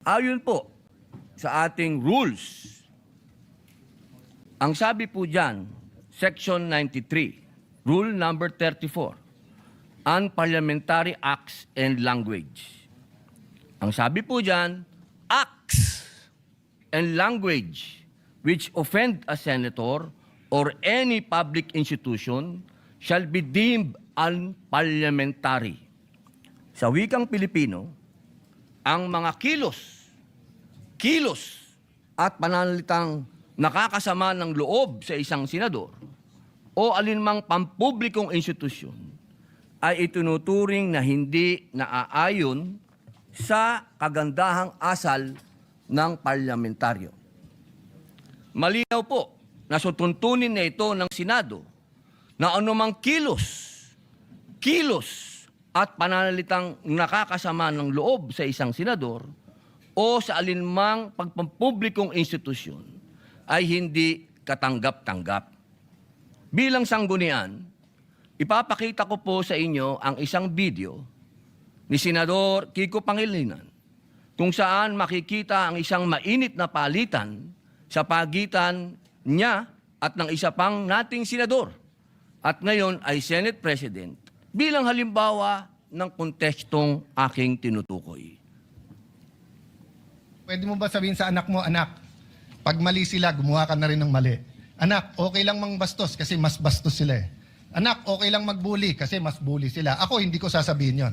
Ayon po sa ating rules, ang sabi po dyan, Section 93, Rule number 34, Unparliamentary Acts and Language. Ang sabi po dyan, acts and language which offend a senator or any public institution shall be deemed unparliamentary. Sa wikang Pilipino, ang mga kilos at pananalitang nakakasama ng loob sa isang senador o alinmang pampublikong institusyon ay itinuturing na hindi naaayon sa kagandahang asal ng parlamentaryo. Malinaw po na sutuntunin na ito ng Senado na anumang kilos at pananalitang nakakasama ng loob sa isang senador o sa alinmang pagpampublikong institusyon ay hindi katanggap-tanggap. Bilang sanggunian, ipapakita ko po sa inyo ang isang video ni Senador Kiko Pangilinan kung saan makikita ang isang mainit na palitan sa pagitan niya at ng isa pang nating senador at ngayon ay Senate President bilang halimbawa ng kontekstong aking tinutukoy. Pwede mo ba sabihin sa anak mo, anak, pag mali sila, gumawa ka na rin ng mali. Anak, okay lang mangbastos kasi mas bastos sila eh. Anak, okay lang magbully kasi mas bully sila. Ako, hindi ko sasabihin yon.